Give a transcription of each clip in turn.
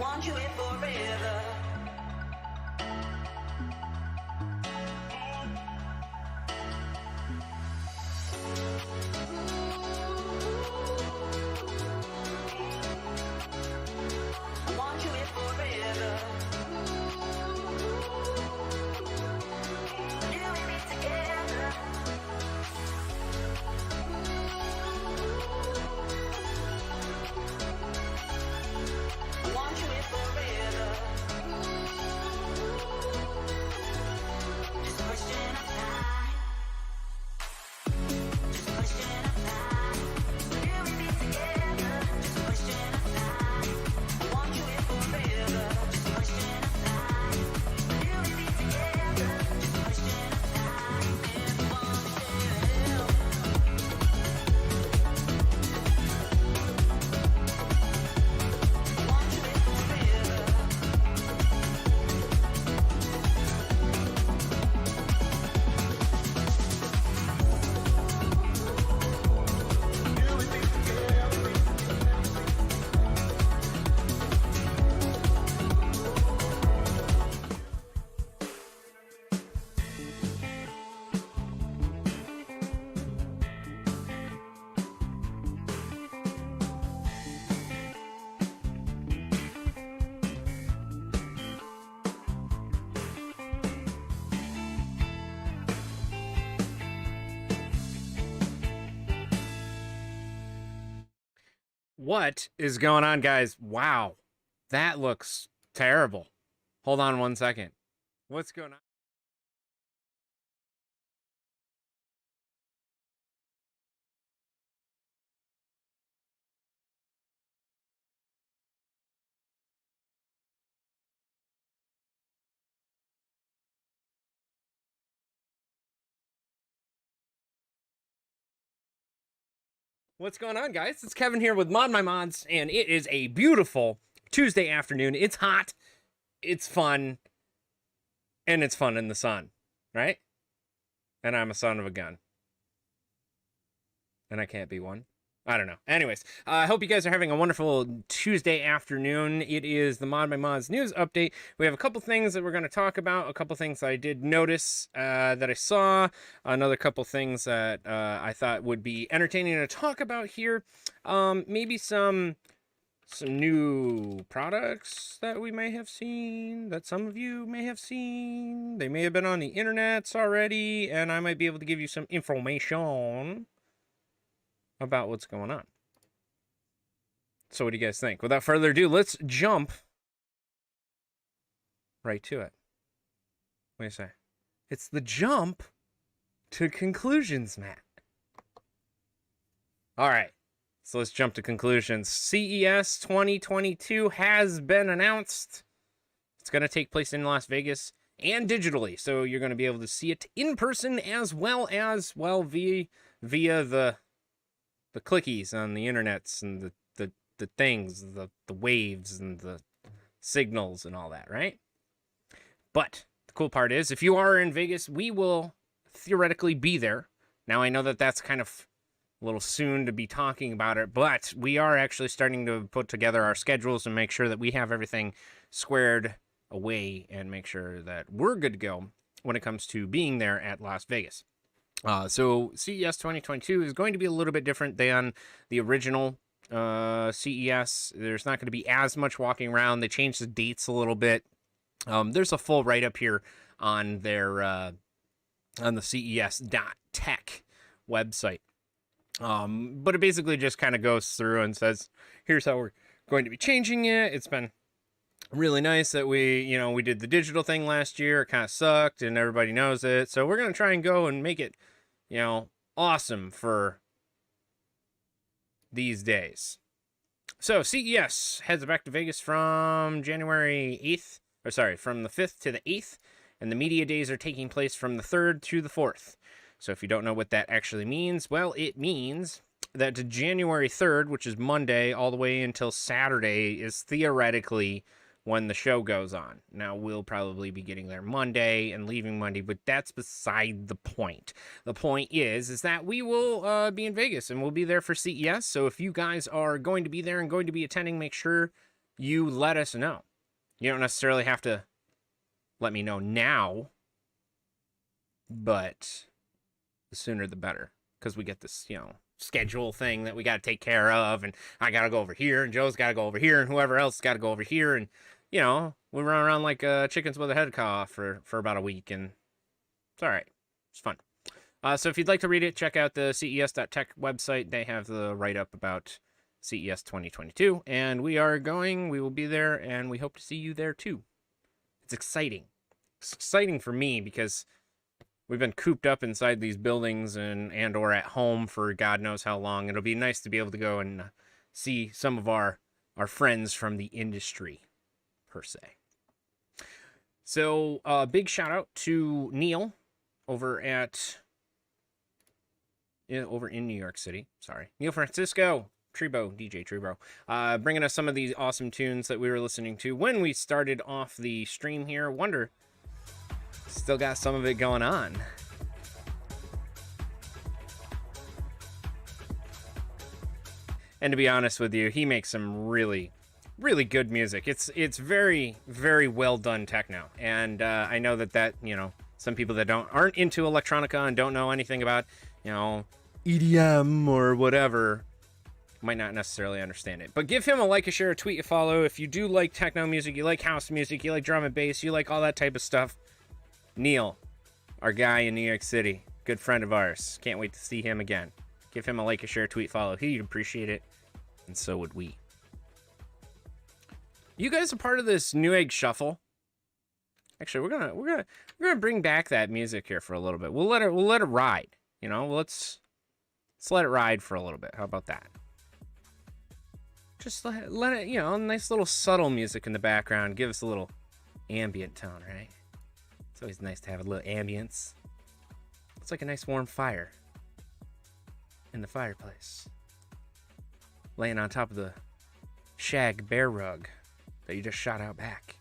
want you here forever. I want you here forever. You and me together. I want you here forever. Just a question of time. Just a question of time. You and me together. Just a question of time. I want you here forever. Just a question of time. You and me together. Just a question of time. If one said help. I want you here forever. You and me together. What is going on, guys? Wow, that looks terrible. Hold on one second. What's going on? What's going on, guys? It's Kevin here with ModMyMods, and it is a beautiful Tuesday afternoon. It's hot, it's fun, and it's fun in the sun, right? And I'm a son of a gun. And I can't be one. I don't know. Anyways, I hope you guys are having a wonderful Tuesday afternoon. It is the ModMyMods news update. We have a couple things that we're going to talk about, a couple things I did notice that I saw, another couple things that I thought would be entertaining to talk about here. Maybe some new products that we may have seen, that some of you may have seen. They may have been on the internets already, and I might be able to give you some information about what's going on. So what do you guys think? Without further ado, let's jump right to it. What do you say? It's the jump to conclusions, Matt. All right, so let's jump to conclusions. CES 2022 has been announced. It's going to take place in Las Vegas and digitally, so you're going to be able to see it in person as well as, well, via the clickies on the internets and the things, the waves and the signals and all that, right? But the cool part is, if you are in Vegas, we will theoretically be there. Now, I know that that's kind of a little soon to be talking about it, but we are actually starting to put together our schedules and make sure that we have everything squared away and make sure that we're good to go when it comes to being there at Las Vegas. So CES 2022 is going to be a little bit different than the original CES. There's not going to be as much walking around. They changed the dates a little bit. There's a full write-up here on their on the ces.tech website. But it basically just kind of goes through and says, here's how we're going to be changing it. It's been really nice that we did the digital thing last year. It kind of sucked and everybody knows it. So we're going to try and go and make it, awesome for these days. So CES heads back to Vegas from January 8th, from the 5th to the 8th. And the media days are taking place from the 3rd to the 4th. So if you don't know what that actually means, well, it means that January 3rd, which is Monday, all the way until Saturday, is theoretically when the show goes on. Now, we'll probably be getting there Monday and leaving Monday, but that's beside the point. The point is that we will be in Vegas, and we'll be there for CES. So if you guys are going to be there and going to be attending, make sure you let us know. You don't necessarily have to let me know now, but the sooner the better, because we get this, schedule thing that we got to take care of, and I got to go over here, and Joe's got to go over here, and whoever else got to go over here, and, we run around like chickens with a head cough for about a week, and it's all right. It's fun. So if you'd like to read it, check out the ces.tech website. They have the write-up about CES 2022, and we will be there, and we hope to see you there too. It's exciting. It's exciting for me because we've been cooped up inside these buildings and or at home for God knows how long. It'll be nice to be able to go and see some of our friends from the industry, per se. So, big shout out to Neil over in New York City. Sorry. Neil Francisco, Tribo, DJ Tribo, bringing us some of these awesome tunes that we were listening to when we started off the stream here. Wonder still got some of it going on. And to be honest with you, he makes some really, really good music. It's very, very well done techno. And I know that some people that aren't into electronica and don't know anything about, EDM or whatever might not necessarily understand it. But give him a like, a share, a tweet, a follow. If you do like techno music, you like house music, you like drum and bass, you like all that type of stuff, Neil, our guy in New York City, good friend of ours. Can't wait to see him again. Give him a like, a share, a tweet, follow. He'd appreciate it, and so would we. You guys are part of this NewEgg shuffle. Actually, we're gonna bring back that music here for a little bit. We'll let it ride. Let's let it ride for a little bit. How about that? Just let it, nice little subtle music in the background. Give us a little ambient tone, right? It's always nice to have a little ambience. It's like a nice warm fire in the fireplace. Laying on top of the shag bear rug that you just shot out back.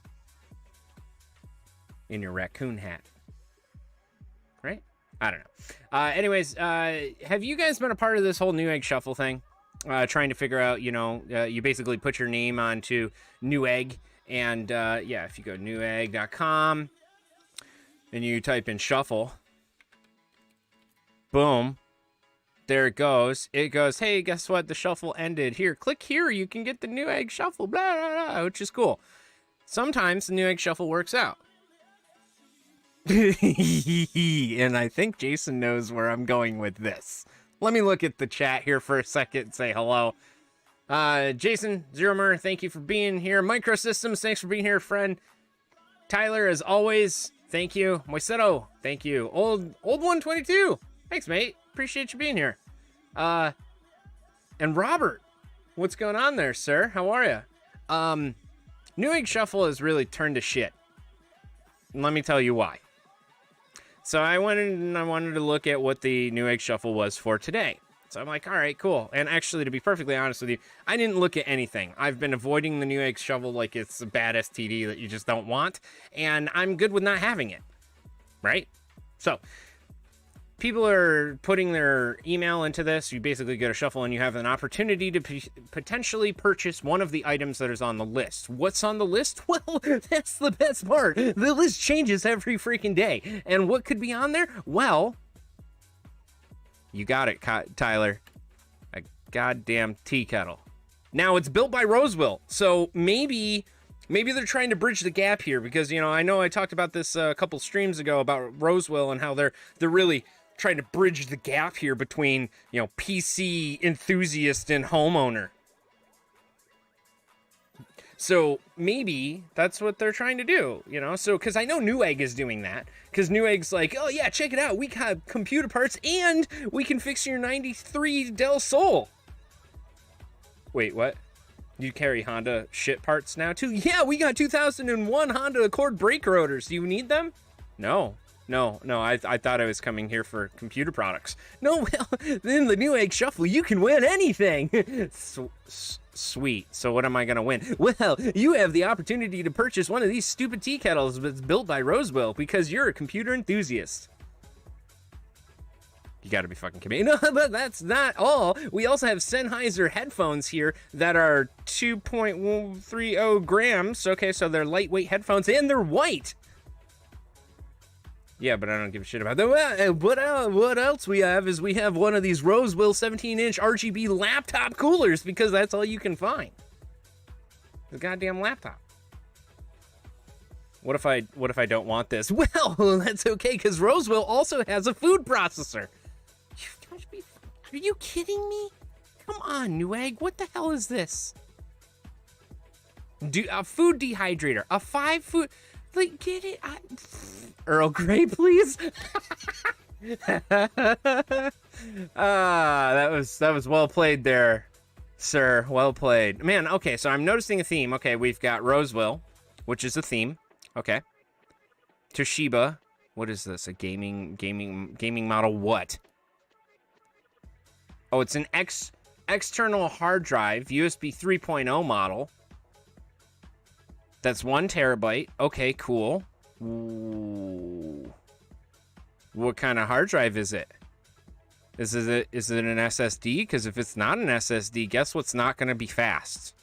In your raccoon hat. Right? I don't know. Anyways, have you guys been a part of this whole NewEgg shuffle thing? Trying to figure out, you basically put your name onto NewEgg. And, if you go to newegg.com and you type in shuffle, boom, there it goes. It goes, hey, guess what? The shuffle ended. Here, click here. You can get the NewEgg shuffle, blah, blah, blah, which is cool. Sometimes the NewEgg shuffle works out. And I think Jason knows where I'm going with this. Let me look at the chat here for a second and say hello. Jason Zeromer, thank you for being here. Microsystems, thanks for being here, friend. Tyler, as always, thank you. Moiseto, thank you. Old 122, thanks, mate. Appreciate you being here. And Robert, what's going on there, sir? How are you? NewEgg Shuffle has really turned to shit. And let me tell you why. So I wanted to look at what the NewEgg Shuffle was for today. So I'm like, all right, cool. And actually, to be perfectly honest with you, I didn't look at anything. I've been avoiding the NewEgg Shuffle like it's a bad STD that you just don't want. And I'm good with not having it. Right? So people are putting their email into this. You basically get a shuffle and you have an opportunity to potentially purchase one of the items that is on the list. What's on the list? Well, that's the best part. The list changes every freaking day. And what could be on there? Well, you got it, Tyler. A goddamn tea kettle. Now, it's built by Roseville. So maybe they're trying to bridge the gap here because, I know I talked about this a couple streams ago about Roseville and how they're really trying to bridge the gap here between, PC enthusiast and homeowner. So maybe that's what they're trying to do, So, because I know NewEgg is doing that. Because NewEgg's like, oh yeah, check it out. We got computer parts and we can fix your 93 Dell Sol. Wait, what? You carry Honda shit parts now too? Yeah, we got 2001 Honda Accord brake rotors. Do you need them? No, I thought I was coming here for computer products. No, well, in the NewEgg Shuffle, you can win anything. Sweet. So what am I going to win? Well, you have the opportunity to purchase one of these stupid tea kettles that's built by Roseville because you're a computer enthusiast. You gotta be fucking kidding me. No, but that's not all. We also have Sennheiser headphones here that are 2.30 grams. Okay, so they're lightweight headphones and they're white. Yeah, but I don't give a shit about them. What else we have is we have one of these Rosewill 17-inch RGB laptop coolers because that's all you can find. The goddamn laptop. What if I don't want this? Well, that's okay because Rosewill also has a food processor. Are you kidding me? Come on, NewEgg. What the hell is this? A food dehydrator. A 5 food. Like, get it? Earl Grey, please. That was well played there, sir. Well played, man. Okay, so I'm noticing a theme. Okay, we've got Rosewill, which is a theme. Okay. Toshiba. What is this? A gaming model? What? Oh, it's an external hard drive, USB 3.0 model. That's 1 terabyte. Okay, cool. Ooh. What kind of hard drive is it? Is it an SSD? Because if it's not an SSD, guess what's not going to be fast?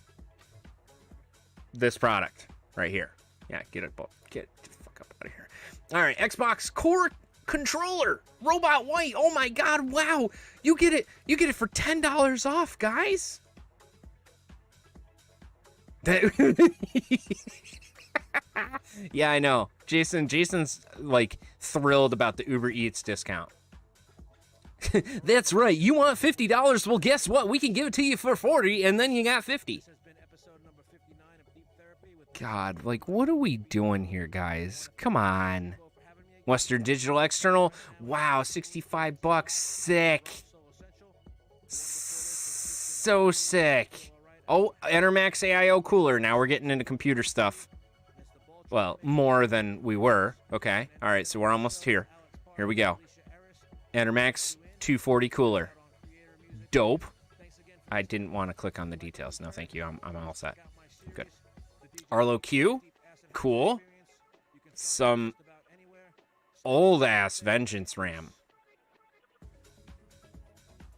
This product right here. Yeah, get the fuck up out of here. All right, Xbox Core Controller, Robot White. Oh my God! Wow, you get it for $10 off, guys. Yeah, I know. Jason's like thrilled about the Uber Eats discount. That's right. You want $50? Well, guess what? We can give it to you for $40, and then you got $50. God, like, what are we doing here, guys? Come on. Western Digital External. Wow, $65. Sick. So sick. Oh, Enermax AIO cooler. Now we're getting into computer stuff. Well, more than we were. Okay. All right, so we're almost here. Here we go. Enermax 240 cooler. Dope. I didn't want to click on the details. No, thank you. I'm all set. I'm good. Arlo Q. Cool. Some old-ass Vengeance RAM.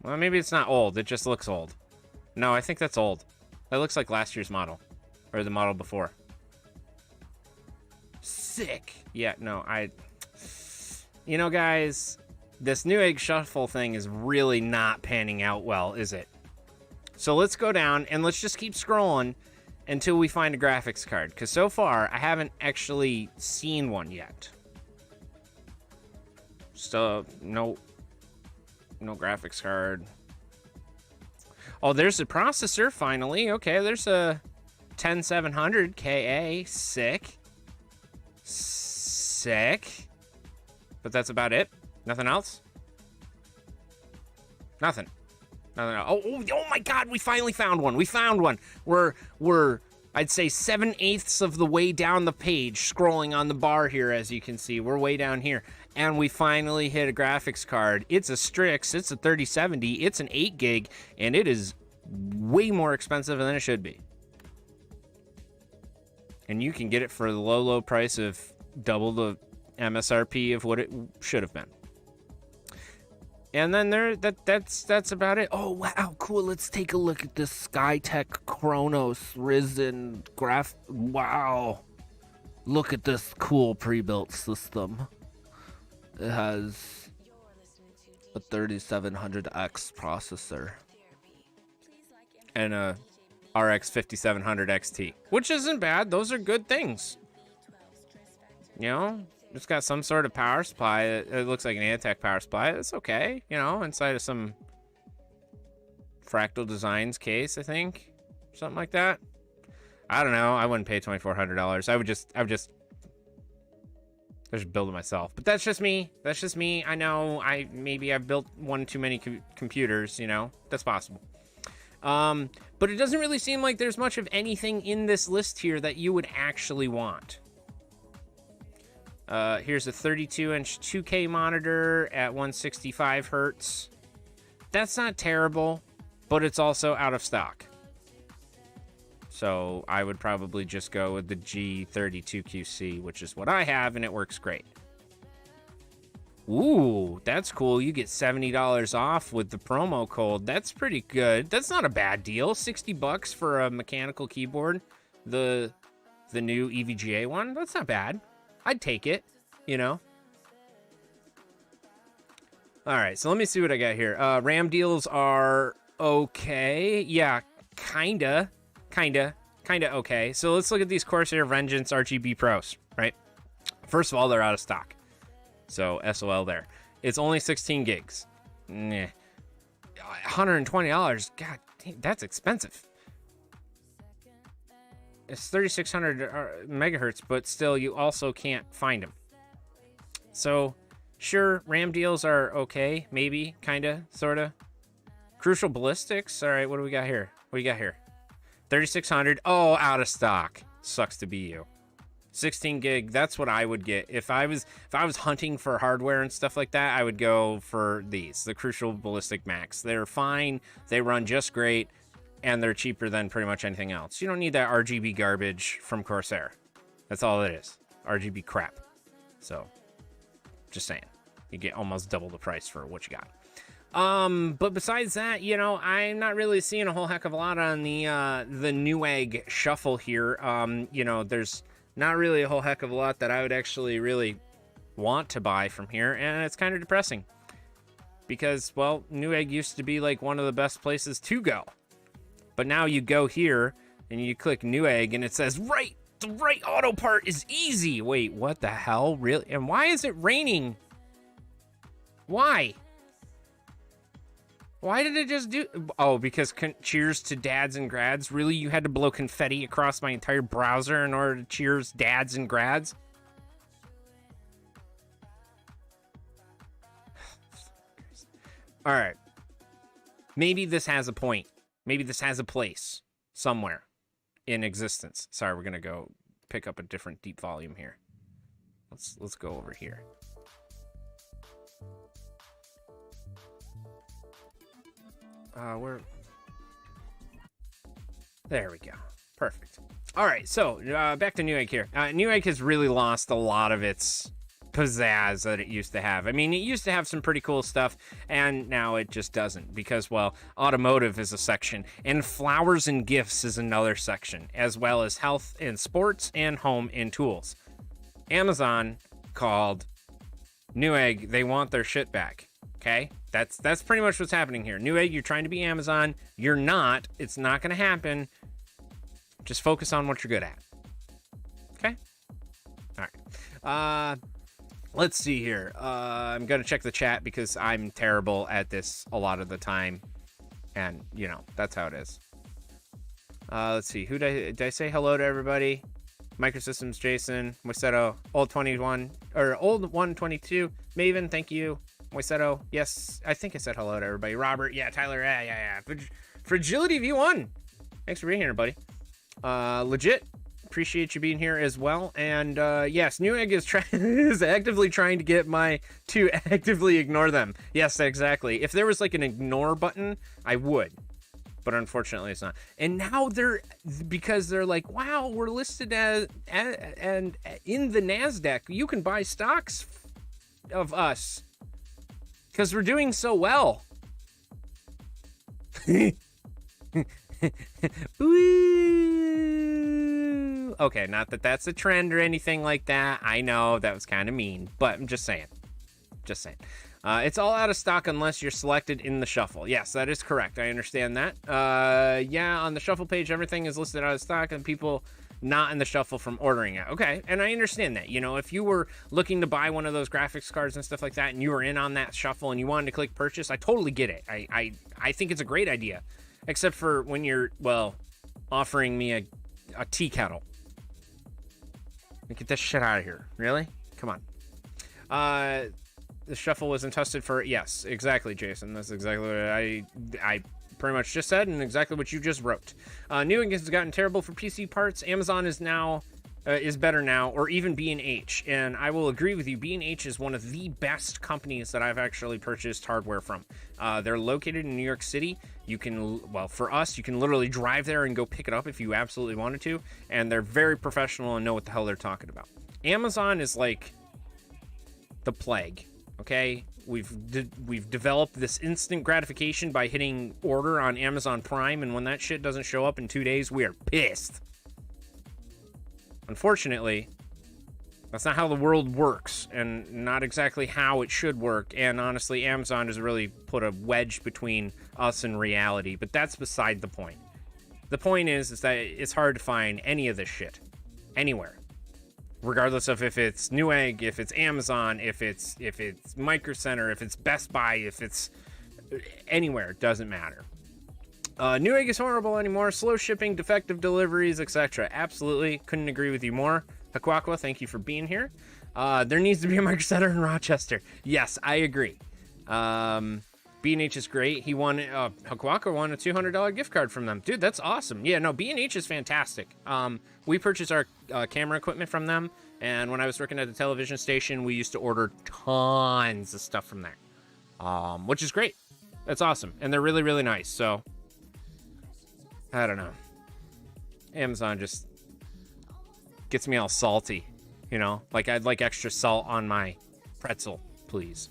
Well, maybe it's not old. It just looks old. No, I think that's old. That looks like last year's model. Or the model before. Sick. Yeah, no, You know, guys, this NewEgg Shuffle thing is really not panning out well, is it? So let's go down and let's just keep scrolling until we find a graphics card. Because so far, I haven't actually seen one yet. So, no graphics card. Oh, there's a processor, finally. Okay, there's a 10700 KA. Sick. Sick. But that's about it? Nothing else? Nothing. Nothing else. Oh my God, we finally found one. We found one. We're I'd say 7/8 of the way down the page, scrolling on the bar here, as you can see. We're way down here. And we finally hit a graphics card. It's a Strix. It's a 3070. It's an 8 gig. And it is way more expensive than it should be. And you can get it for the low price of double the MSRP of what it should have been. And then that's about it. Oh, wow, cool. Let's take a look at this Skytech Chronos Risen graph. Wow. Look at this cool pre-built system. It has a 3700X processor and a RX 5700 XT, which isn't bad. Those are good things. You know, it's got some sort of power supply. It looks like an Antec power supply. It's okay, you know, inside of some Fractal Designs case, I think, something like that. I don't know. I wouldn't pay $2,400. I would just build it myself. But that's just me. That's just me. I know. Maybe I've built one too many computers. You know, that's possible. But it doesn't really seem like there's much of anything in this list here that you would actually want. Here's a 32-inch 2K monitor at 165 hertz. That's not terrible, but it's also out of stock. So I would probably just go with the G32QC, which is what I have, and it works great. Ooh, that's cool. You get $70 off with the promo code. That's pretty good. That's not a bad deal. $60 for a mechanical keyboard. The new EVGA one. That's not bad. I'd take it, you know. All right, so let me see what I got here. RAM deals are okay. Yeah, kinda okay. So let's look at these Corsair Vengeance RGB Pros, right? First of all, they're out of stock. So SOL there. It's only 16 gigs. Nah. $120. God, that's expensive. It's 3600 megahertz, but still you also can't find them. So sure, RAM deals are okay, maybe, kinda, sorta. Crucial Ballistics. All right, what do we got here? What do you got here? 3600. Oh, out of stock. Sucks to be you. 16 gig. That's what I would get if I was hunting for hardware and stuff like that. I would go for these, the Crucial Ballistic Max. They're fine. They run just great, and they're cheaper than pretty much anything else. You don't need that RGB garbage from Corsair. That's all it is. RGB crap. So, just saying, you get almost double the price for what you got. But besides that, you know, I'm not really seeing a whole heck of a lot on the NewEgg shuffle here. You know, there's not really a whole heck of a lot that I would actually really want to buy from here, and it's kind of depressing because, well, NewEgg used to be like one of the best places to go, but now you go here and you click NewEgg and it says the right auto part is easy. Wait, what the hell? Really? And why is it raining? Why did it just do? Oh, because cheers to dads and grads. Really? You had to blow confetti across my entire browser in order to cheers dads and grads? All right. Maybe this has a point. Maybe this has a place somewhere in existence. Sorry, we're going to go pick up a different deep volume here. Let's go over here. There we go. Perfect. All right, so back to NewEgg here. NewEgg has really lost a lot of its pizzazz that it used to have. I mean, it used to have some pretty cool stuff, and now it just doesn't because, well, automotive is a section, and flowers and gifts is another section, as well as health and sports and home and tools. Amazon called NewEgg, they want their shit back. Okay, that's pretty much what's happening here. NewEgg, you're trying to be Amazon. You're not. It's not going to happen. Just focus on what you're good at. Okay? All right. Let's see here. I'm going to check the chat because I'm terrible at this a lot of the time. And, you know, that's how it is. Let's see. Did I say hello to everybody? Microsystems, Jason, Moiseto, Old 21, or Old 122. Maven, thank you. Moiseto, yes, I think I said hello to everybody. Robert, yeah, Tyler, yeah. Fragility V1, thanks for being here, buddy. Legit, appreciate you being here as well. And yes, NewEgg is actively trying to get to actively ignore them. Yes, exactly. If there was like an ignore button, I would. But unfortunately, it's not. And now because they're like, wow, we're listed and in the NASDAQ, you can buy stocks of us. Because we're doing so well. Ooh. Okay, not that that's a trend or anything like that. I know that was kind of mean, but I'm just saying. It's all out of stock unless you're selected in the shuffle. Yes, that is correct. I understand that. Yeah, on the shuffle page, everything is listed out of stock and people not in the shuffle from ordering it. Okay, and I understand that. You know, if you were looking to buy one of those graphics cards and stuff like that and you were in on that shuffle and you wanted to click purchase, I totally get it. I think it's a great idea. Except for when you're, well, offering me a tea kettle. Get this shit out of here. Really? Come on. The shuffle was entrusted for, yes, exactly, Jason. That's exactly what I pretty much just said and exactly what you just wrote. NewEgg has gotten terrible for PC parts. Amazon is better now, or even B&H. And I will agree with you, B&H is one of the best companies that I've actually purchased hardware from. They're located in New York City. You can, well, for us, you can literally drive there and go pick it up if you absolutely wanted to. And they're very professional and know what the hell they're talking about. Amazon is like the plague. Okay, we've developed this instant gratification by hitting order on Amazon Prime, and when that shit doesn't show up in 2 days, we are pissed. Unfortunately, that's not how the world works, and not exactly how it should work. And honestly, Amazon has really put a wedge between us and reality, but that's beside the point. The point is that it's hard to find any of this shit anywhere. Regardless of if it's NewEgg, if it's Amazon, if it's Micro Center, if it's Best Buy, if it's anywhere, it doesn't matter. NewEgg is horrible anymore. Slow shipping, defective deliveries, etc. Absolutely, couldn't agree with you more. Hakwakwa, thank you for being here. There needs to be a Micro Center in Rochester. Yes, I agree. B&H is great. He won, Hakwakwa won a $200 gift card from them. Dude, that's awesome. Yeah, no, B&H is fantastic. We purchased our camera equipment from them, and when I was working at the television station, we used to order tons of stuff from there, which is great. That's awesome, and they're really, really nice, so I don't know. Amazon just gets me all salty, you know? Like, I'd like extra salt on my pretzel, please.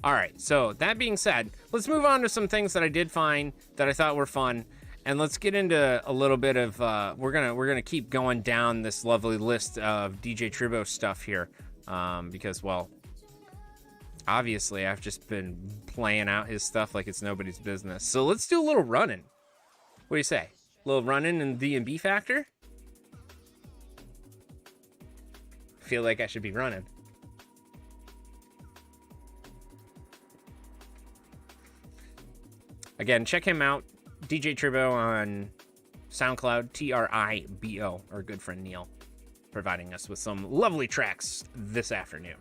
All right, so that being said, let's move on to some things that I did find that I thought were fun, and let's get into a little bit of we're gonna keep going down this lovely list of DJ Tribo stuff here, because, well, obviously I've just been playing out his stuff like it's nobody's business. So let's do a little running. What do you say? A little running in D&B Factor? Feel like I should be running. Again, check him out, DJ Tribo on SoundCloud, Tribo, our good friend Neil, providing us with some lovely tracks this afternoon.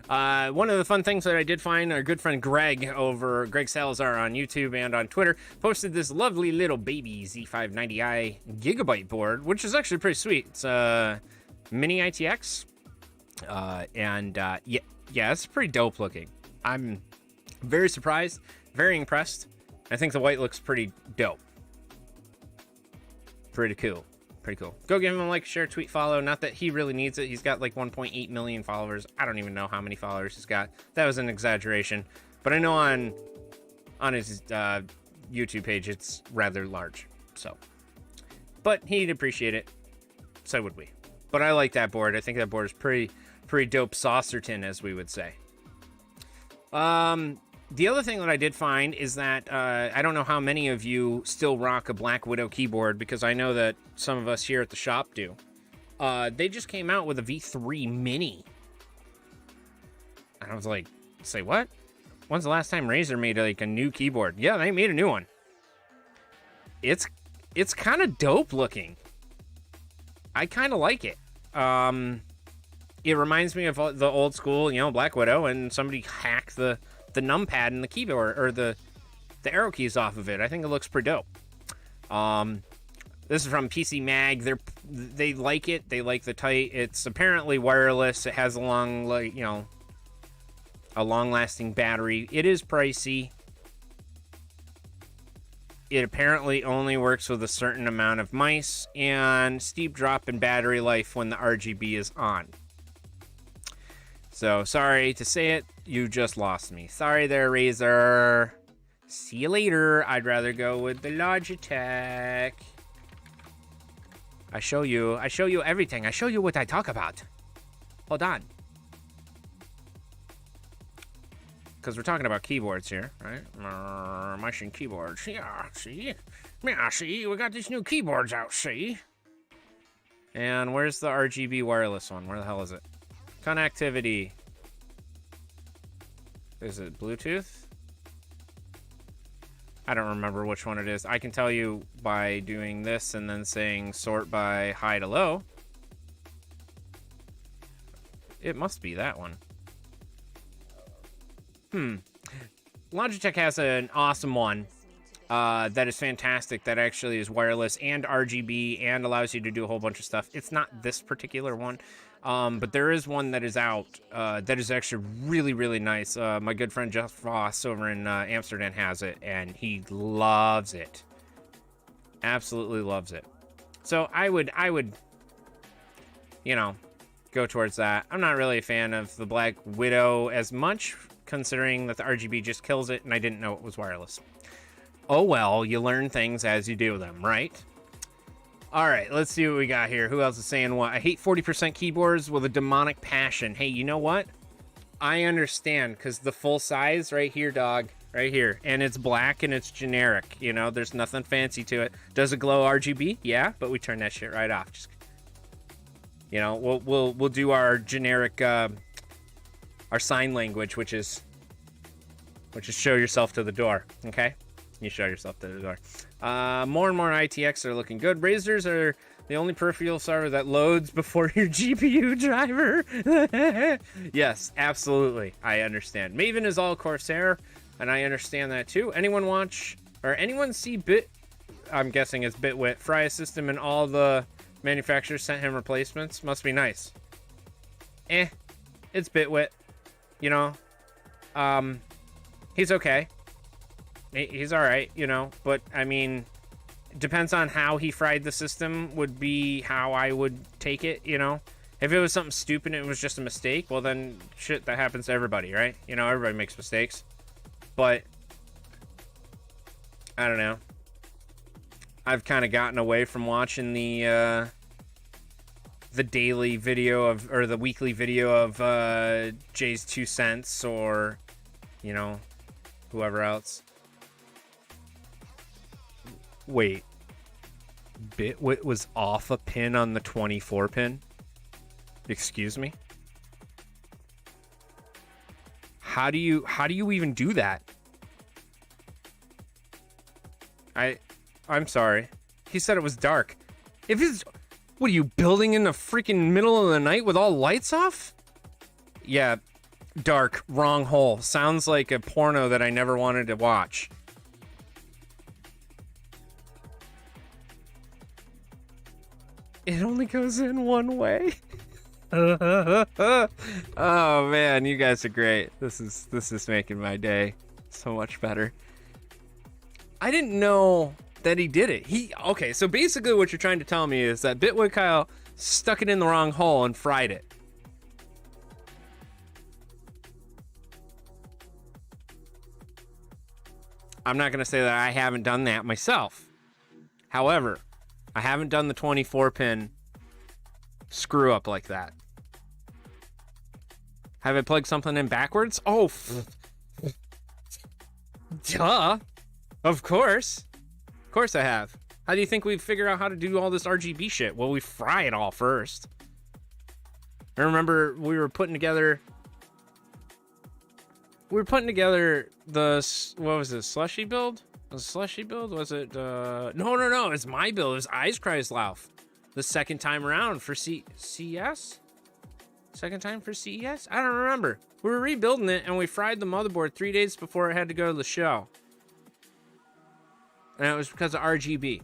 One of the fun things that I did find, our good friend Greg Salazar on YouTube and on Twitter, posted this lovely little baby Z590i Gigabyte board, which is actually pretty sweet. It's a mini ITX, yeah, it's pretty dope looking. I'm very surprised, very impressed. I think the white looks pretty dope. Pretty cool. Go give him a like, share, tweet, follow. Not that he really needs it. He's got like 1.8 million followers. I don't even know how many followers he's got. That was an exaggeration. But I know on his YouTube page, it's rather large. So, but he'd appreciate it. So would we. But I like that board. I think that board is pretty dope saucerton, as we would say. The other thing that I did find is that I don't know how many of you still rock a Black Widow keyboard, because I know that some of us here at the shop do. They just came out with a V3 Mini. And I was like, say what? When's the last time Razer made like a new keyboard? Yeah, they made a new one. It's kind of dope looking. I kind of like it. It reminds me of the old school, you know, Black Widow, and somebody hacked the numpad and the keyboard, or the arrow keys off of it. I think it looks pretty dope. This is from PC Mag. They like it. They like the tight. It's apparently wireless. It has a long, like, you know, a long-lasting battery. It is pricey. It apparently only works with a certain amount of mice, and steep drop in battery life when the RGB is on. So, sorry to say it, you just lost me. Sorry there, Razer. See you later. I'd rather go with the Logitech. I show you everything. I show you what I talk about. Hold on. Because we're talking about keyboards here, right? Machine keyboards. Yeah, see? Yeah, see? We got these new keyboards out, see? And where's the RGB wireless one? Where the hell is it? Connectivity. Is it Bluetooth? I don't remember which one it is. I can tell you by doing this and then saying sort by high to low. It must be that one. Logitech has an awesome one that is fantastic, that actually is wireless and RGB and allows you to do a whole bunch of stuff. It's not this particular one, but there is one that is out that is actually really, really nice. My good friend Jeff Voss over in Amsterdam has it, and he loves it. Absolutely loves it. So I would, you know, go towards that. I'm not really a fan of the Black Widow as much, considering that the RGB just kills it, and I didn't know it was wireless. Oh well, you learn things as you do them, right? All right, let's see what we got here. Who else is saying what? I hate 40% keyboards with a demonic passion. Hey, you know what? I understand, because the full size right here, dog, right here, and it's black and it's generic. You know, there's nothing fancy to it. Does it glow RGB? Yeah, but we turn that shit right off. Just, you know, we'll do our generic, our sign language, which is show yourself to the door. Okay, you show yourself to the door. More and more ITX are looking good. Razers are the only peripheral server that loads before your GPU driver. Yes, absolutely. I understand. Maven is all Corsair, and I understand that too. Anyone watch or anyone see I'm guessing it's Bitwit fry a system and all the manufacturers sent him replacements? Must be nice. It's Bitwit. You know, he's okay. He's all right, you know, but I mean, depends on how he fried the system would be how I would take it, you know. If it was something stupid and it was just a mistake, well then shit, that happens to everybody, right? You know, everybody makes mistakes. But I don't know. I've kind of gotten away from watching the daily video of, or the weekly video of Jay's 2 cents or, you know, whoever else. Wait, Bitwit was off a pin on the 24 pin? Excuse me? How do you even do that? I'm sorry. He said it was dark. If it's, what are you building in the freaking middle of the night with all lights off? Yeah, dark, wrong hole. Sounds like a porno that I never wanted to watch. It only goes in one way. Oh man, you guys are great. This is making my day so much better. I didn't know that he did it. Okay, so basically what you're trying to tell me is that Bitwit Kyle stuck it in the wrong hole and fried it. I'm not gonna say that I haven't done that myself. However, I haven't done the 24 pin screw up like that. Have I plugged something in backwards? Oh, duh. Of course. Of course I have. How do you think we figure out how to do all this RGB shit? Well, we fry it all first. I remember we were putting together the, what was it, slushy build? Was it slushy build? Was it, no, it's my build. It was Eiskreislauf. The second time around for CES? Second time for CES? I don't remember. We were rebuilding it and we fried the motherboard 3 days before it had to go to the show. And it was because of RGB.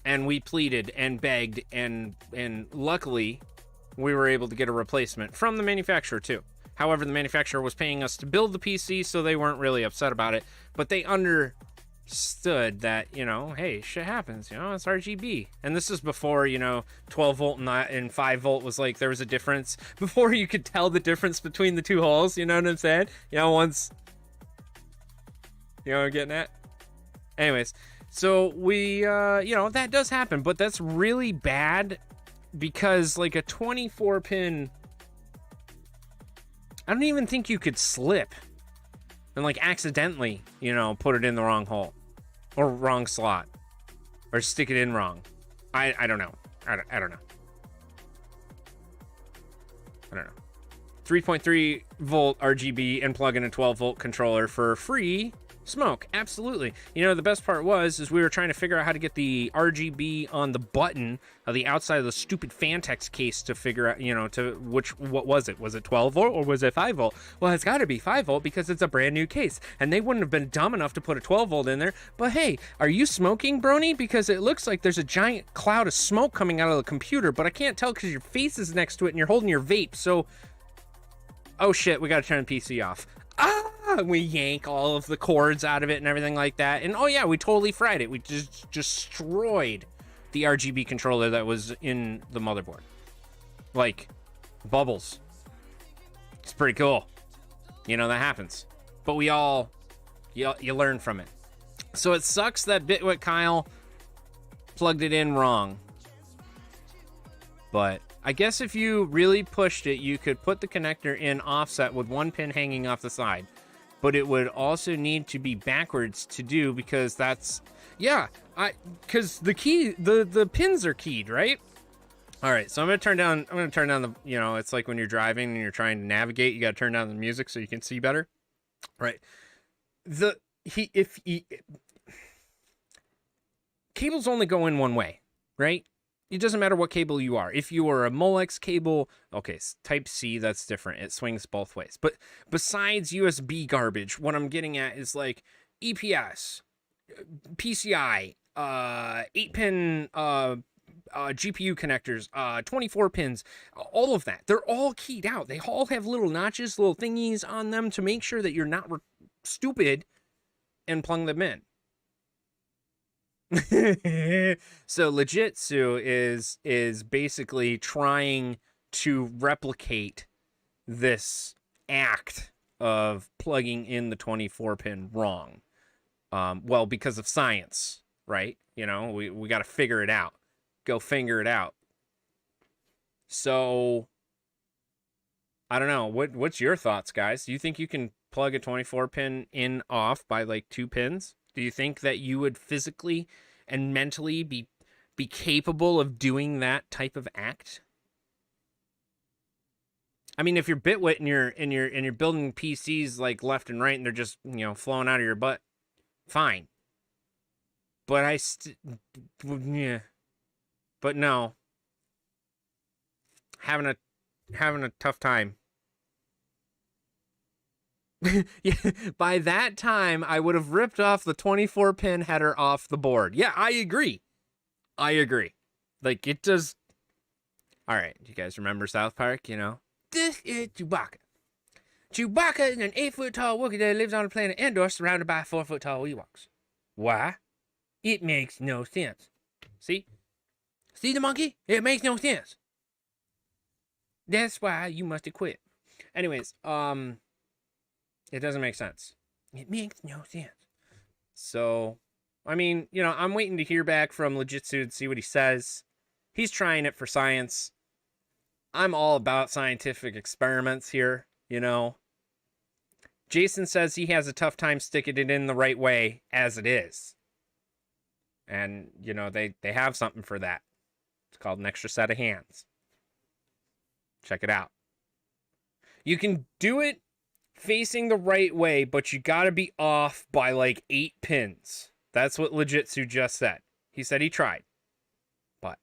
And we pleaded and begged and luckily we were able to get a replacement from the manufacturer too. However, the manufacturer was paying us to build the PC, so they weren't really upset about it. But they understood that, you know, hey, shit happens, you know, it's RGB. And this is before, you know, 12 volt and 5 volt was like, there was a difference. Before you could tell the difference between the two holes, you know what I'm saying? You know, once, you know what I'm getting at? Anyways, so we, you know, that does happen, but that's really bad because like a 24 pin, I don't even think you could slip and like accidentally, you know, put it in the wrong hole or wrong slot or stick it in wrong. I don't know. I don't know. 3.3 volt RGB and plug in a 12 volt controller for free smoke. Absolutely. You know, the best part is we were trying to figure out how to get the RGB on the button of the outside of the stupid Fantex case to figure out, you know, what was it? Was it 12 volt or was it 5 volt? Well, it's got to be 5 volt because it's a brand new case and they wouldn't have been dumb enough to put a 12 volt in there. But hey, are you smoking, Brony? Because it looks like there's a giant cloud of smoke coming out of the computer, but I can't tell because your face is next to it and you're holding your vape. So, oh shit, we got to turn the PC off. We yank all of the cords out of it and everything like that. And oh yeah, we totally fried it. We just destroyed the RGB controller that was in the motherboard. like bubbles. It's pretty cool. You know, that happens. But we all, you learn from it. So it sucks that Bitwit Kyle plugged it in wrong. But I guess if you really pushed it, you could put the connector in offset with one pin hanging off the side. But it would also need to be backwards to do, because that's, yeah, because the key, the pins are keyed, right? All right, so I'm gonna turn down the, you know, it's like when you're driving and you're trying to navigate, you gotta turn down the music so you can see better, right? Cables only go in one way, right? It doesn't matter what cable you are. If you are a Molex cable, okay, type C, that's different. It swings both ways. But besides USB garbage, what I'm getting at is like EPS, PCI, 8-pin GPU connectors, 24 pins, all of that. They're all keyed out. They all have little notches, little thingies on them to make sure that you're not stupid and plug them in. So Legitsu is basically trying to replicate this act of plugging in the 24 pin wrong. Well, because of science, right? You know, we got to figure it out. Go figure it out. So I don't know. What's your thoughts, guys? Do you think you can plug a 24 pin in off by like 2 pins? Do you think that you would physically and mentally be capable of doing that type of act? I mean, if you're Bitwit and you're building PCs like left and right and they're just, you know, flowing out of your butt, fine. But yeah. But no. Having a tough time. Yeah, by that time, I would have ripped off the 24-pin header off the board. Yeah, I agree. Like, it does... Alright, do you guys remember South Park, you know? This is Chewbacca. Chewbacca is an 8-foot-tall Wookiee that lives on the planet Endor surrounded by 4-foot-tall Ewoks. Why? It makes no sense. See? See the monkey? It makes no sense. That's why you must have quit. Anyways, it doesn't make sense. It makes no sense. So, I mean, you know, I'm waiting to hear back from Legitsu and see what he says. He's trying it for science. I'm all about scientific experiments here, you know. Jason says he has a tough time sticking it in the right way as it is. And, you know, they have something for that. It's called an extra set of hands. Check it out. You can do it facing the right way, but you gotta be off by like 8 pins. That's what Legitsu just said. He said he tried. But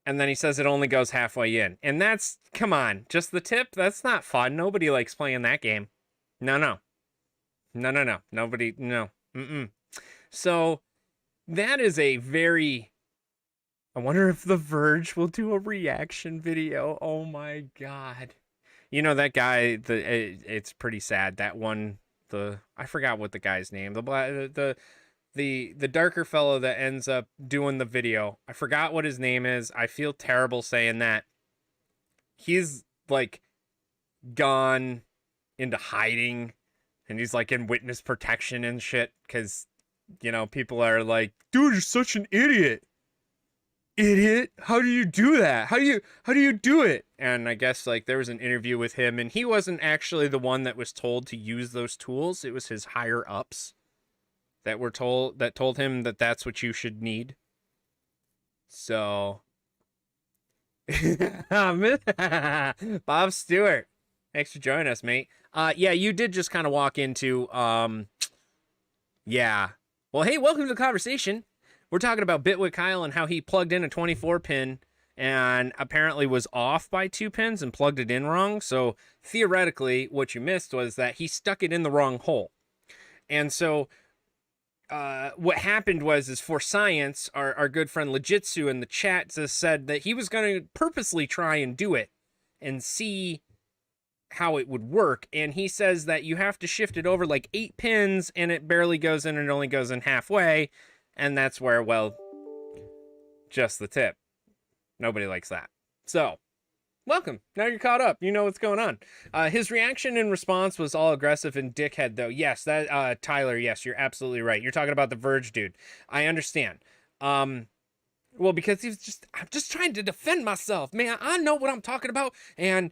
and then he says it only goes halfway in. And that's, come on, just the tip? That's not fun. Nobody likes playing that game. No. Nobody, no. So that is a very... I wonder if the Verge will do a reaction video. Oh my god. You know, that guy, it's pretty sad. That one, I forgot what the guy's name, the darker fellow that ends up doing the video. I forgot what his name is. I feel terrible saying that. He's like gone into hiding, and he's like in witness protection and shit, because, you know, people are like, dude, you're such an idiot. Idiot, how do you do that? How do you do it? And I guess like there was an interview with him, and he wasn't actually the one that was told to use those tools. It was his higher ups that told him that that's what you should need. So Bob Stewart, thanks for joining us, mate. Yeah, you did just kind of walk into yeah. Well, hey, welcome to the conversation. We're talking about Bitwit Kyle and how he plugged in a 24 pin and apparently was off by 2 pins and plugged it in wrong. So theoretically, what you missed was that he stuck it in the wrong hole. And so what happened is for science, our good friend Legitsu in the chat just said that he was going to purposely try and do it and see how it would work. And he says that you have to shift it over like 8 pins and it barely goes in, and it only goes in halfway. And that's where, well, just the tip. Nobody likes that. So, welcome. Now you're caught up. You know what's going on. His reaction in response was all aggressive and dickhead, though. Yes, that Tyler, yes, you're absolutely right. You're talking about the Verge dude. I understand. Well, because I'm just trying to defend myself, man. I know what I'm talking about, and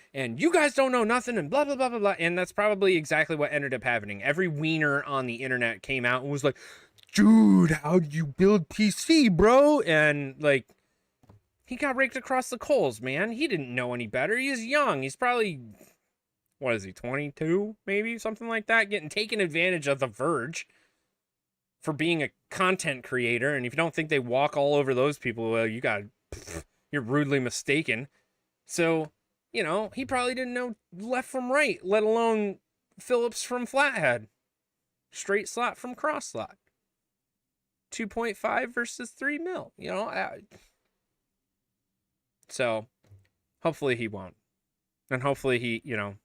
you guys don't know nothing, and blah blah blah blah blah. And that's probably exactly what ended up happening. Every wiener on the internet came out and was like, "Dude, how'd you build PC, bro?" And like, he got raked across the coals, man. He didn't know any better. He's young. He's probably, what is he, 22, maybe something like that, getting taken advantage of the Verge for being a content creator. And if you don't think they walk all over those people, well, you're rudely mistaken. So, you know, he probably didn't know left from right, let alone Phillips from flathead, straight slot from cross slot, 2.5 versus 3 mil, you know. So hopefully he won't. And hopefully he, you know,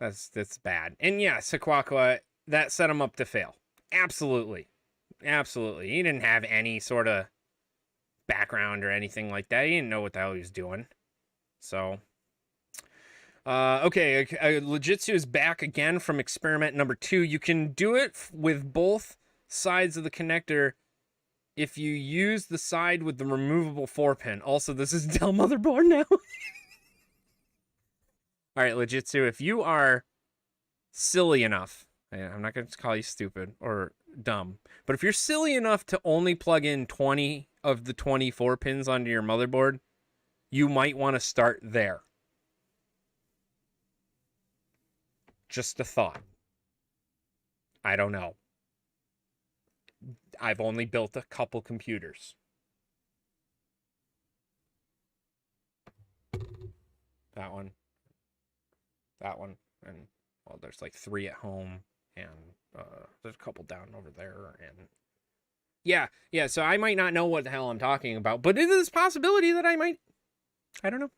that's bad. And yeah, Sequaqua, that set him up to fail. Absolutely. Absolutely. He didn't have any sort of background or anything like that. He didn't know what the hell he was doing. So, okay. Legitsu is back again from experiment number 2. You can do it with both sides of the connector if you use the side with the removable 4-pin. Also, this is Dell motherboard now. All right, Legitsu, if you are silly enough, I'm not going to call you stupid or dumb, but if you're silly enough to only plug in 20 of the 24 pins onto your motherboard, you might want to start there. Just a thought. I don't know. I've only built a couple computers. That one, and well, there's like 3 at home, and there's a couple down over there, and yeah, so I might not know what the hell I'm talking about, but it is a possibility that I might. I don't know.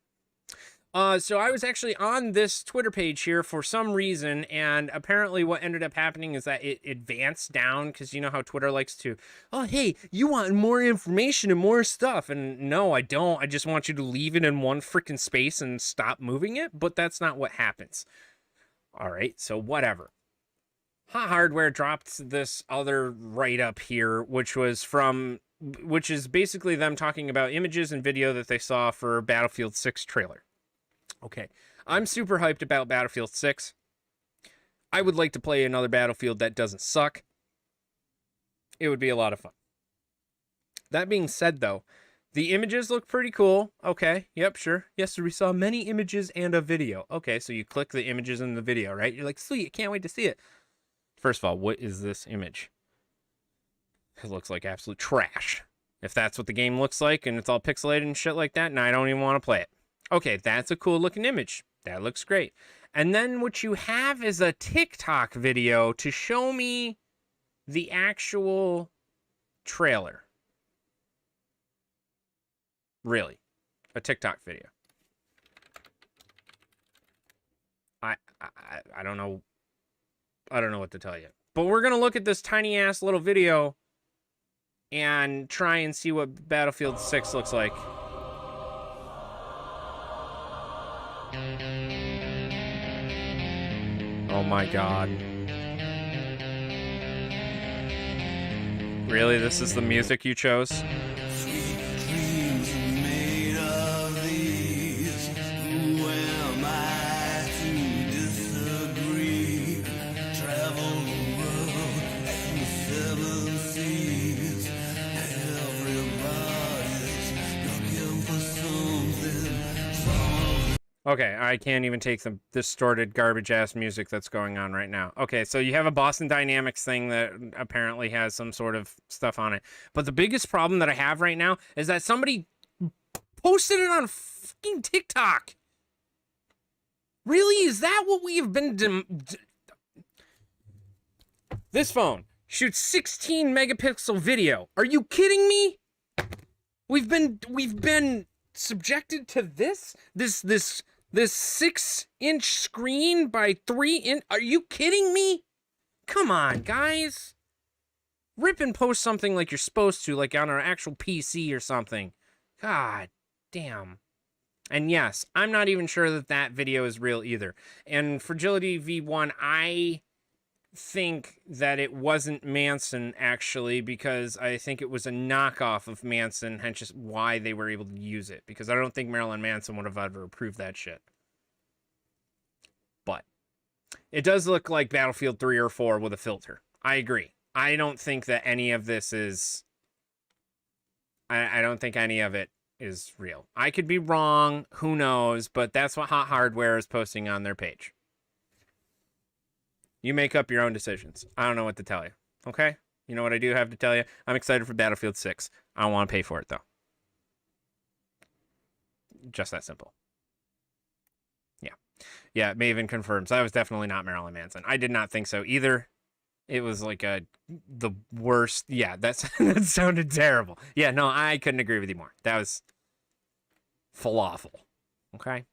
So I was actually on this Twitter page here for some reason, and apparently what ended up happening is that it advanced down, because you know how Twitter likes to, oh, hey, you want more information and more stuff, and no, I don't. I just want you to leave it in one freaking space and stop moving it, but that's not what happens. All right, so whatever. Hot Hardware dropped this other write-up here, which is basically them talking about images and video that they saw for Battlefield 6 trailer. Okay, I'm super hyped about Battlefield 6. I would like to play another Battlefield that doesn't suck. It would be a lot of fun. That being said, though, the images look pretty cool. Okay, yep, sure. Yes, we saw many images and a video. Okay, so you click the images in the video, right? You're like, sweet, can't wait to see it. First of all, what is this image? It looks like absolute trash. If that's what the game looks like and it's all pixelated and shit like that, and I don't even want to play it. Okay, that's a cool looking image. That looks great. And then what you have is a TikTok video to show me the actual trailer. Really. A TikTok video. I don't know. I don't know what to tell you. But we're going to look at this tiny ass little video and try and see what Battlefield 6 looks like. Oh my god. Really? This is the music you chose? Sweet dreams are made of these. Who am I to disagree? Travel the world and the 7 seas. Everybody's looking for something. Okay, I can't even take the distorted garbage-ass music that's going on right now. Okay, so you have a Boston Dynamics thing that apparently has some sort of stuff on it. But the biggest problem that I have right now is that somebody posted it on fucking TikTok. Really? Is that what we have been... This phone shoots 16 megapixel video. Are you kidding me? We've been subjected to this 6-inch screen by 3-inch. Are you kidding me? Come on, guys. Rip and post something like you're supposed to, like on our actual PC or something. God damn. And yes, I'm not even sure that that video is real either. And Fragility V1, I think that it wasn't Manson, actually, because I think it was a knockoff of Manson, hence just why they were able to use it. Because I don't think Marilyn Manson would have ever approved that shit. But it does look like Battlefield 3 or 4 with a filter. I agree. I don't think that any of this is... I don't think any of it is real. I could be wrong, who knows, but that's what Hot Hardware is posting on their page. You make up your own decisions. I don't know what to tell you, okay? You know what I do have to tell you? I'm excited for Battlefield 6. I don't want to pay for it, though. Just that simple. Yeah. Yeah, Maven confirms. I was definitely not Marilyn Manson. I did not think so either. It was like the worst. Yeah, that sounded terrible. Yeah, no, I couldn't agree with you more. That was falafel. Okay.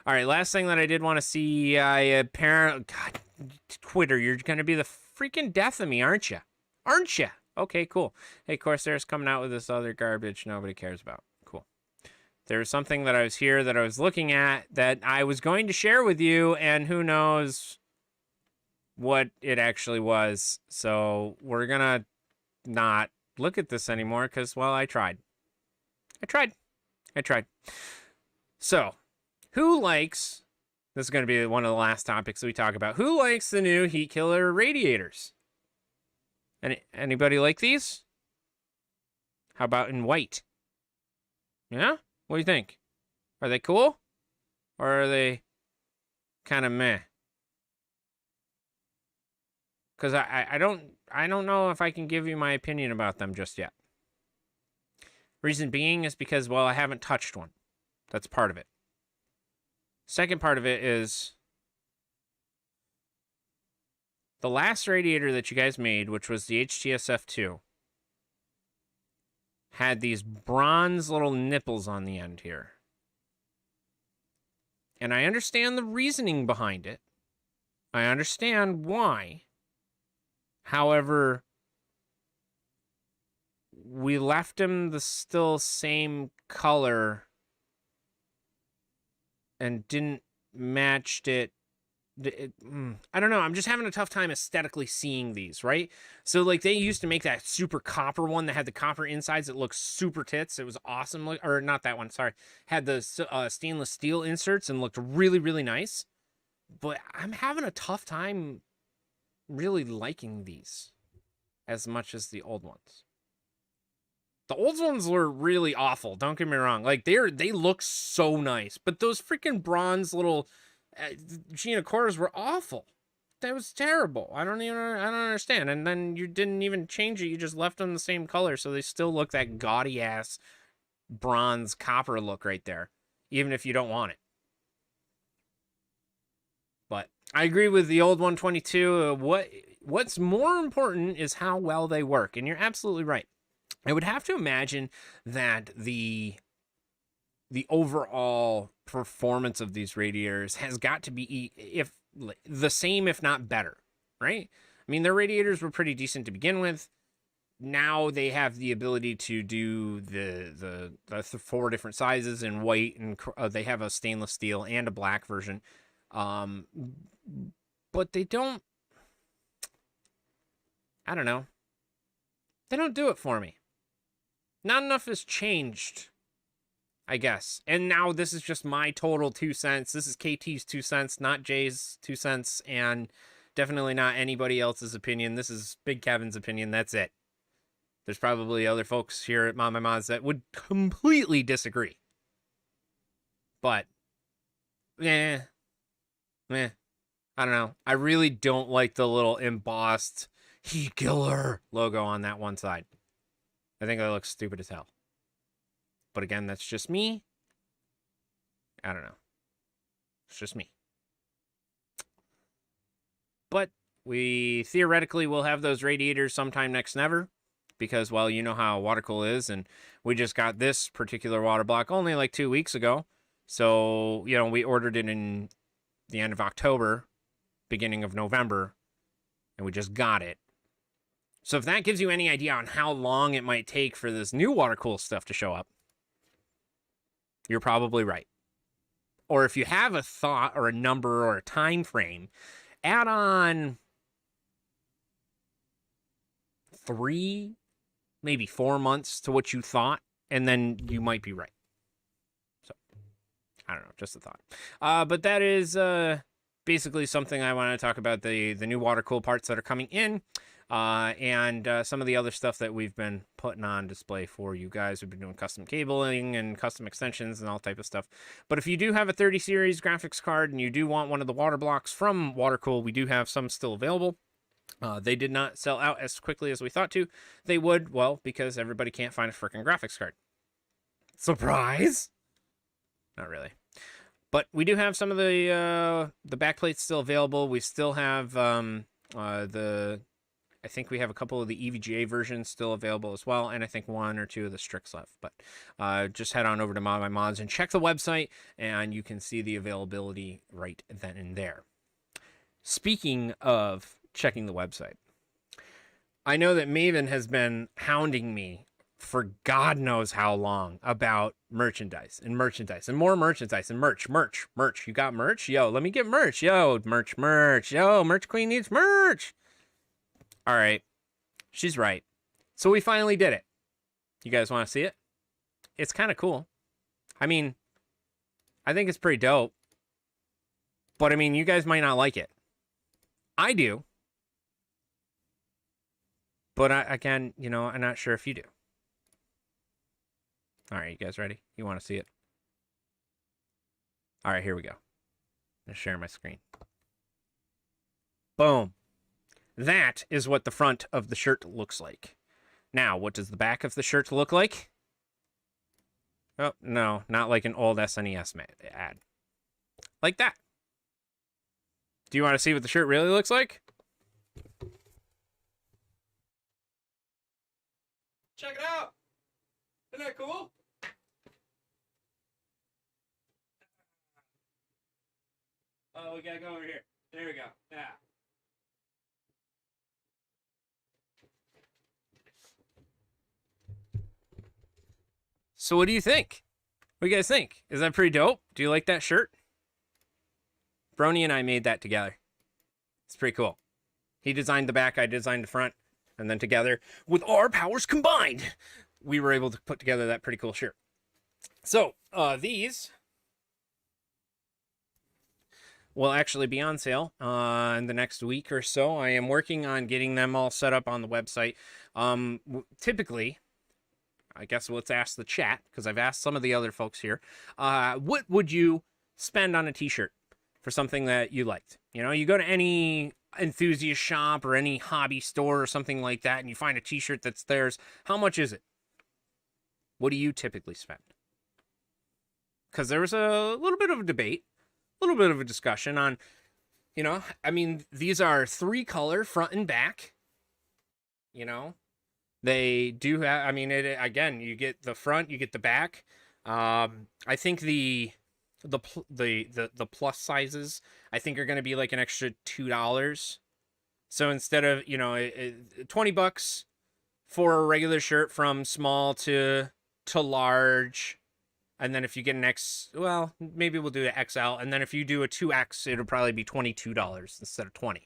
All right, last thing that I did want to see, God, Twitter, you're going to be the freaking death of me, aren't you? Aren't you? Okay, cool. Hey, Corsair's coming out with this other garbage nobody cares about. Cool. There was something that I was here that I was looking at that I was going to share with you, and who knows what it actually was. So we're going to not look at this anymore because, well, I tried. So, who likes... This is going to be one of the last topics we talk about. Who likes the new heat killer radiators? Anybody like these? How about in white? Yeah? What do you think? Are they cool? Or are they kind of meh? Because I don't know if I can give you my opinion about them just yet. Reason being is because, well, I haven't touched one. That's part of it. Second part of it is the last radiator that you guys made, which was the HTSF2, had these bronze little nipples on the end here. And I understand the reasoning behind it. I understand why. However, we left him the still same color and didn't match it. I don't know. I'm just having a tough time aesthetically seeing these, right? So, like, they used to make that super copper one that had the copper insides that looked super tits. It was awesome. Or not that one, sorry. Had the stainless steel inserts and looked really, really nice. But I'm having a tough time really liking these as much as the old ones. The old ones were really awful. Don't get me wrong. Like, they look so nice. But those freaking bronze little Gina cores were awful. That was terrible. I don't understand. And then you didn't even change it. You just left them the same color. So they still look that gaudy ass bronze copper look right there. Even if you don't want it. But I agree with the old 122. What's more important is how well they work. And you're absolutely right. I would have to imagine that the overall performance of these radiators has got to be if the same, if not better, right? I mean, their radiators were pretty decent to begin with. Now they have the ability to do the 4 different sizes in white, and they have a stainless steel and a black version. But they don't, I don't know. They don't do it for me. Not enough has changed, I guess. And now this is just my total 2 cents. This is KT's 2 cents, not Jay's 2 cents, and definitely not anybody else's opinion. This is Big Kevin's opinion. That's it. There's probably other folks here at ModMyMods that would completely disagree. But, I don't know. I really don't like the little embossed heat killer logo on that one side. I think that looks stupid as hell. But again, that's just me. I don't know. It's just me. But we theoretically will have those radiators sometime next never. Because, well, you know how water cool is. And we just got this particular water block only like 2 weeks ago. So, you know, we ordered it in the end of October, beginning of November. And we just got it. So if that gives you any idea on how long it might take for this new water cool stuff to show up, you're probably right. Or if you have a thought or a number or a time frame, add on 3, maybe 4 months to what you thought, and then you might be right. So, I don't know, just a thought. But that is basically something I want to talk about, the new water cool parts that are coming in, and some of the other stuff that we've been putting on display for you guys. We've been doing custom cabling and custom extensions and all type of stuff. But if you do have a 30 series graphics card and you do want one of the water blocks from Watercool, we do have some still available. They did not sell out as quickly as we thought to. They would, well, because everybody can't find a freaking graphics card. Surprise! Not really. But we do have some of the backplates still available. We still have I think we have a couple of the EVGA versions still available as well, and I think 1 or 2 of the Strix left. But just head on over to ModMyMods and check the website, and you can see the availability right then and there. Speaking of checking the website, I know that Maven has been hounding me for God knows how long about merchandise and more merchandise and merch. You got merch? Yo, let me get merch. Yo, merch. Yo, Merch Queen needs merch. All right, she's right. So we finally did it. You guys want to see it? It's kind of cool. I mean, I think it's pretty dope. But I mean, you guys might not like it. I do. But again, you know, I'm not sure if you do. All right, you guys ready? You want to see it? All right, here we go. I'm going to share my screen. Boom. That is what the front of the shirt looks like. Now, what does the back of the shirt look like? Oh, no, not like an old SNES ad. Like that. Do you want to see what the shirt really looks like? Check it out. Isn't that cool? Oh, we gotta go over here. There we go. Yeah. So what do you think? What do you guys think? Is that pretty dope? Do you like that shirt? Brony and I made that together. It's pretty cool. He designed the back, I designed the front, and then together, with our powers combined, we were able to put together that pretty cool shirt. So, these will actually be on sale in the next week or so. I am working on getting them all set up on the website. Typically, I guess let's ask the chat, because I've asked some of the other folks here, what would you spend on a t-shirt for something that you liked? You know, you go to any enthusiast shop or any hobby store or something like that, and you find a t-shirt that's theirs. How much is it? What do you typically spend? Because there was a little bit of a debate, a little bit of a discussion on, you know, I mean, these are 3-color front and back, you know. They do have, I mean, again, you get the front, you get the back. I think the plus sizes, I think, are going to be like an extra $2. So instead of, you know, $20 for a regular shirt from small to large, and then if you get an well, maybe we'll do an XL, and then if you do a 2X, it'll probably be $22 instead of $20.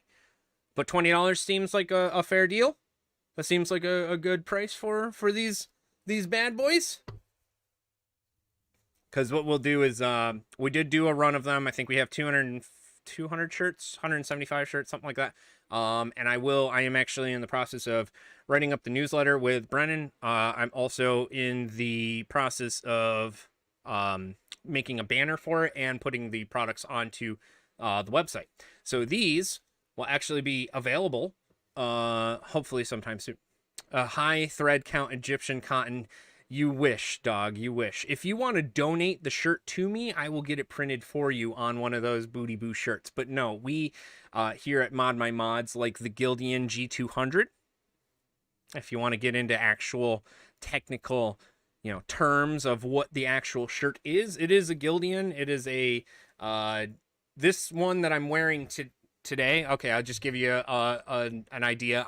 But $20 seems like a fair deal. That seems like a good price for these bad boys. Because what we'll do is, we did do a run of them. I think we have 200 shirts, 175 shirts, something like that. And I am actually in the process of writing up the newsletter with Brennan. I'm also in the process of making a banner for it and putting the products onto the website. So these will actually be available hopefully sometime soon. A high thread count Egyptian cotton. You wish, dog, you wish. If you want to donate the shirt to me, I will get it printed for you on one of those Booty Boo shirts. But no, we here at ModMyMods like the Gildian G200. If you want to get into actual technical, you know, terms of what the actual shirt is, it is a Gildian. It is a this one that I'm wearing today. Okay, I'll just give you an idea.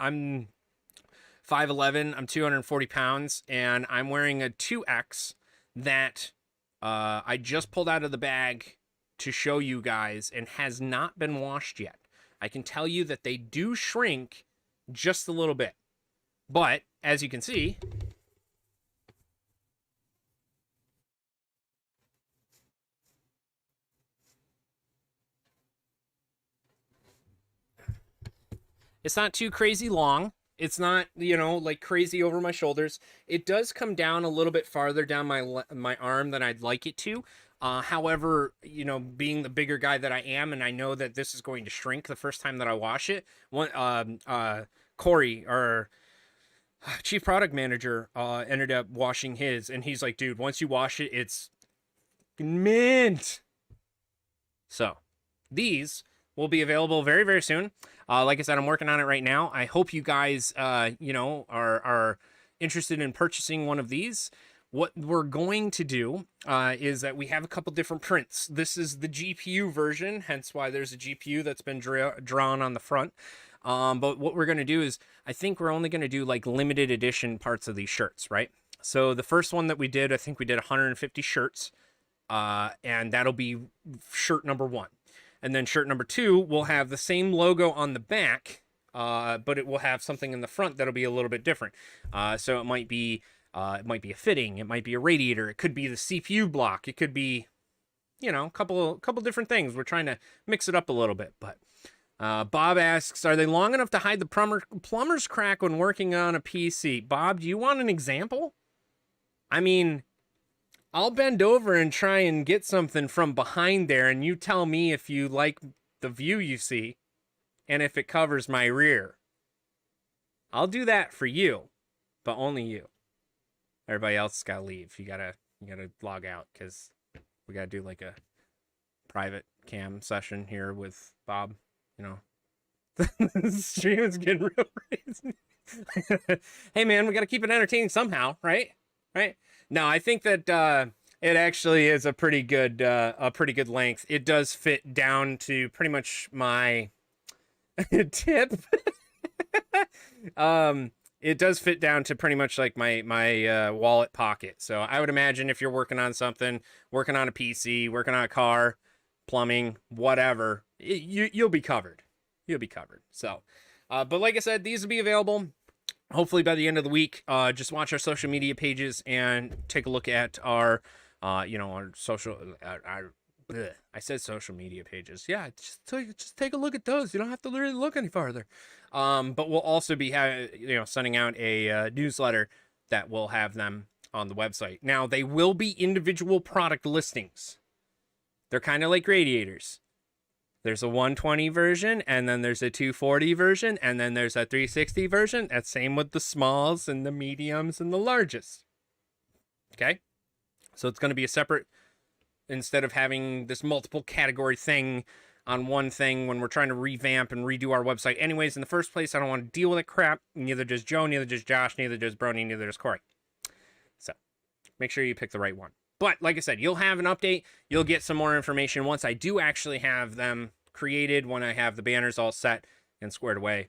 5'11", I'm 240 pounds, and I'm wearing a 2X that I just pulled out of the bag to show you guys and has not been washed yet. I can tell you that they do shrink just a little bit. But, as you can see, it's not too crazy long. It's not, you know, like crazy over my shoulders. It does come down a little bit farther down my arm than I'd like it to. However, you know, being the bigger guy that I am, and I know that this is going to shrink the first time that I wash it. Corey, our chief product manager, ended up washing his, and he's like, dude, once you wash it, it's mint. So these will be available very, very soon. Like I said, I'm working on it right now. I hope you guys, you know, are interested in purchasing one of these. What we're going to do is that we have a couple different prints. This is the GPU version, hence why there's a GPU that's been drawn on the front. But what we're going to do is, I think we're only going to do like limited edition parts of these shirts, right? So the first one that we did, I think we did 150 shirts, and that'll be shirt number 1. And then shirt number 2 will have the same logo on the back, but it will have something in the front that'll be a little bit different. So it might be a fitting, it might be a radiator, it could be the CPU block, it could be, you know, a couple different things. We're trying to mix it up a little bit. But Bob asks, are they long enough to hide the plumber's crack when working on a PC? Bob, do you want an example? I mean, I'll bend over and try and get something from behind there, and you tell me if you like the view you see and if it covers my rear. I'll do that for you, but only you. Everybody else got to leave. You gotta log out, because we gotta do like a private cam session here with Bob. You know, the stream is getting real crazy. Hey man, we gotta keep it entertaining somehow, right? Right? No, I think that it actually is a pretty good length. It does fit down to pretty much my tip. It does fit down to pretty much like my wallet pocket. So I would imagine if you're working on something, working on a PC, working on a car, plumbing, whatever, you'll be covered. You'll be covered. So, but like I said, these will be available hopefully by the end of the week. Just watch our social media pages and take a look at our, you know, our social, I said social media pages. Yeah, just take a look at those. You don't have to really look any farther. But we'll also be sending out a newsletter that will have them on the website. Now, they will be individual product listings. They're kind of like radiators. There's a 120 version, and then there's a 240 version, and then there's a 360 version. That's same with the smalls and the mediums and the largest. Okay? So it's going to be a separate, instead of having this multiple category thing on one thing when we're trying to revamp and redo our website. Anyways, in the first place, I don't want to deal with that crap. Neither does Joe, neither does Josh, neither does Brony, neither does Corey. So make sure you pick the right one. But like I said, you'll have an update. You'll get some more information once I do actually have them created, when I have the banners all set and squared away.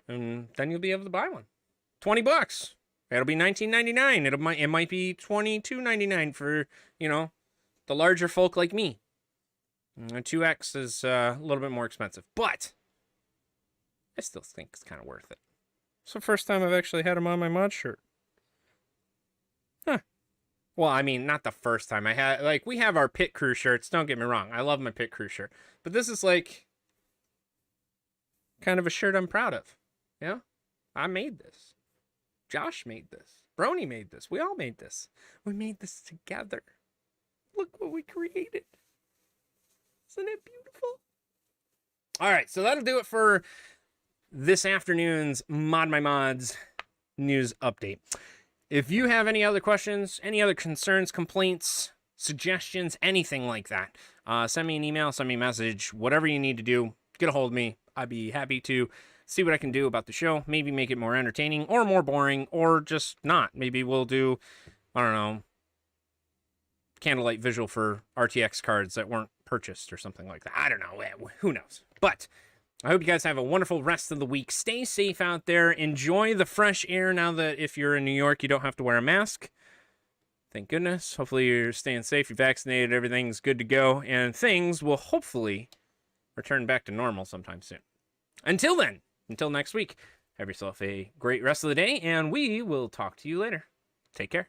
And then you'll be able to buy one. $20. It'll be $19.99. It might be $22.99 for, you know, the larger folk like me. And 2X is a little bit more expensive, but I still think it's kind of worth it. It's the first time I've actually had them on my mod shirt. Huh. Well, I mean, not the first time. I had, like, we have our pit crew shirts. Don't get me wrong. I love my pit crew shirt. But this is, like, kind of a shirt I'm proud of. Yeah? I made this. Josh made this. Brony made this. We all made this. We made this together. Look what we created. Isn't it beautiful? All right, so that'll do it for this afternoon's ModMyMods news update. If you have any other questions, any other concerns, complaints, suggestions, anything like that, send me an email, send me a message, whatever you need to do, get a hold of me. I'd be happy to see what I can do about the show, maybe make it more entertaining or more boring, or just not. Maybe we'll do, I don't know, candlelight visual for RTX cards that weren't purchased or something like that. I don't know. Who knows? But I hope you guys have a wonderful rest of the week. Stay safe out there. Enjoy the fresh air now that if you're in New York, you don't have to wear a mask. Thank goodness. Hopefully you're staying safe, you're vaccinated, everything's good to go, and things will hopefully return back to normal sometime soon. Until then, until next week, have yourself a great rest of the day, and we will talk to you later. Take care.